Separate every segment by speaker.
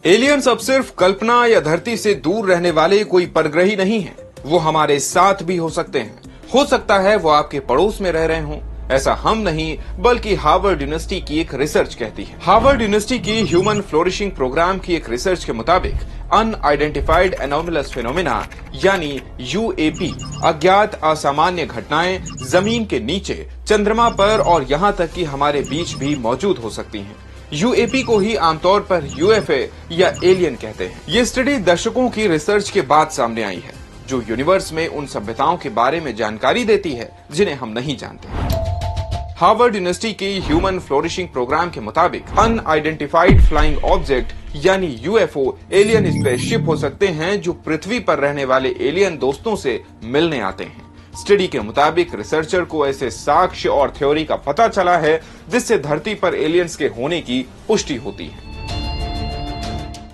Speaker 1: Aliens अब सिर्फ कल्पना या धरती से दूर रहने वाले कोई परग्रही नहीं है, वो हमारे साथ भी हो सकते हैं। हो सकता है वो आपके पड़ोस में रह रहे हों। ऐसा हम नहीं बल्कि हार्वर्ड यूनिवर्सिटी की एक रिसर्च कहती है। हार्वर्ड यूनिवर्सिटी की ह्यूमन फ्लोरिशिंग प्रोग्राम की एक रिसर्च के मुताबिक अनआइडेंटिफाइड एनोमलस फिनोमेना यानी यूएपी अज्ञात असामान्य घटनाएं जमीन के नीचे, चंद्रमा पर और यहाँ तक कि हमारे बीच भी मौजूद हो सकती हैं। यूएपी को ही आमतौर पर यूएफए या एलियन कहते हैं। ये स्टडी दशकों की रिसर्च के बाद सामने आई है, जो यूनिवर्स में उन सभ्यताओं के बारे में जानकारी देती है जिन्हें हम नहीं जानते। हार्वर्ड यूनिवर्सिटी की ह्यूमन फ्लोरिशिंग प्रोग्राम के मुताबिक अनआइडेंटिफाइड फ्लाइंग ऑब्जेक्ट यानी यूएफओ एलियन स्पेसशिप हो सकते हैं जो पृथ्वी पर रहने वाले एलियन दोस्तों से मिलने आते हैं। स्टडी के मुताबिक रिसर्चर को ऐसे साक्ष्य और थ्योरी का पता चला है जिससे धरती पर एलियंस के होने की पुष्टि होती है।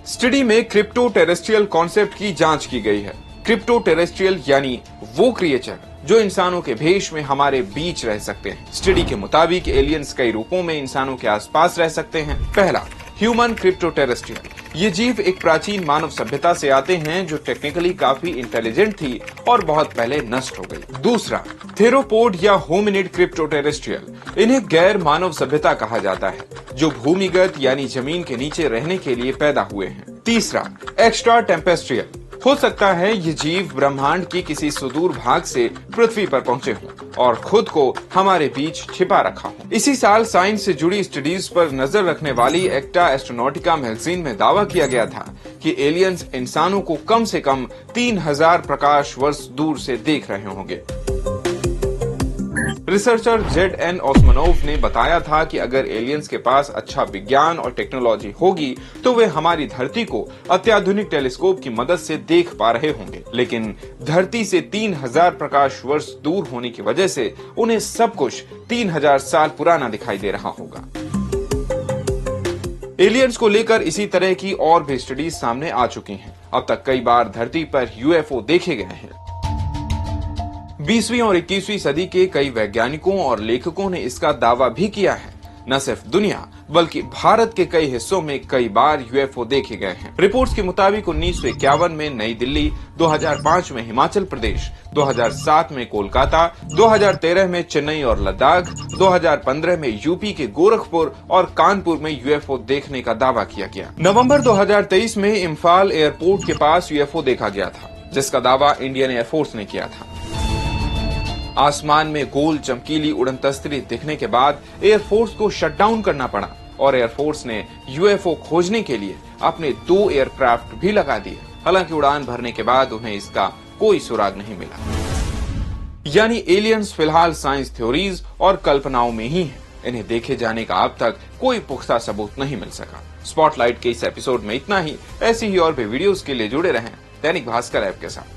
Speaker 1: स्टडी में क्रिप्टो टेरेस्ट्रियल कॉन्सेप्ट की जांच की गई है। क्रिप्टो टेरेस्ट्रियल यानी वो क्रिएचर जो इंसानों के भेष में हमारे बीच रह सकते हैं। स्टडी के मुताबिक एलियंस कई रूपों में इंसानों के आसपास रह सकते हैं। पहला, ह्यूमन क्रिप्टो टेरेस्ट्रियल। ये जीव एक प्राचीन मानव सभ्यता से आते हैं जो टेक्निकली काफी इंटेलिजेंट थी और बहुत पहले नष्ट हो गई। दूसरा, थेरोपोड या होमिनिड क्रिप्टो टेरेस्ट्रियल। इन्हें गैर मानव सभ्यता कहा जाता है जो भूमिगत यानी जमीन के नीचे रहने के लिए पैदा हुए हैं। तीसरा, एक्स्ट्रा टेम्पेस्ट्रियल। हो सकता है ये जीव ब्रह्मांड की किसी सुदूर भाग से पृथ्वी पर पहुंचे हों और खुद को हमारे बीच छिपा रखा हो। इसी साल साइंस से जुड़ी स्टडीज पर नजर रखने वाली एक्टा एस्ट्रोनॉटिका मैगजीन में दावा किया गया था कि एलियंस इंसानों को कम से कम 3000 प्रकाश वर्ष दूर से देख रहे होंगे। रिसर्चर जेड.एन. ओस्मानोव ने बताया था कि अगर एलियंस के पास अच्छा विज्ञान और टेक्नोलॉजी होगी तो वे हमारी धरती को अत्याधुनिक टेलीस्कोप की मदद से देख पा रहे होंगे, लेकिन धरती से 3000 प्रकाश वर्ष दूर होने की वजह से उन्हें सब कुछ 3000 साल पुराना दिखाई दे रहा होगा। एलियंस को लेकर इसी तरह की और भी स्टडीज सामने आ चुकी हैं। अब तक कई बार धरती पर यूएफओ देखे गए हैं। 20वीं और 21वीं सदी के कई वैज्ञानिकों और लेखकों ने इसका दावा भी किया है। न सिर्फ दुनिया बल्कि भारत के कई हिस्सों में कई बार यूएफओ देखे गए हैं। रिपोर्ट्स के मुताबिक 1951 में नई दिल्ली, 2005 में हिमाचल प्रदेश, 2007 में कोलकाता, 2013 में चेन्नई और लद्दाख, 2015 में यूपी के गोरखपुर और कानपुर में यूएफओ देखने का दावा किया गया। नवंबर 2023 में इम्फाल एयरपोर्ट के पास यूएफओ देखा गया था, जिसका दावा इंडियन एयरफोर्स ने किया था। आसमान में गोल चमकीली उड़नतस्तरी दिखने के बाद एयरफोर्स को शटडाउन करना पड़ा और एयरफोर्स ने यूएफओ खोजने के लिए अपने 2 एयरक्राफ्ट भी लगा दिए। हालांकि उड़ान भरने के बाद उन्हें इसका कोई सुराग नहीं मिला। यानी एलियंस फिलहाल साइंस थ्योरीज और कल्पनाओं में ही हैं। इन्हें देखे जाने का अब तक कोई पुख्ता सबूत नहीं मिल सका। स्पॉटलाइट के इस एपिसोड में इतना ही। ऐसी ही और भी वीडियोस के लिए जुड़े रहें दैनिक भास्कर ऐप के साथ।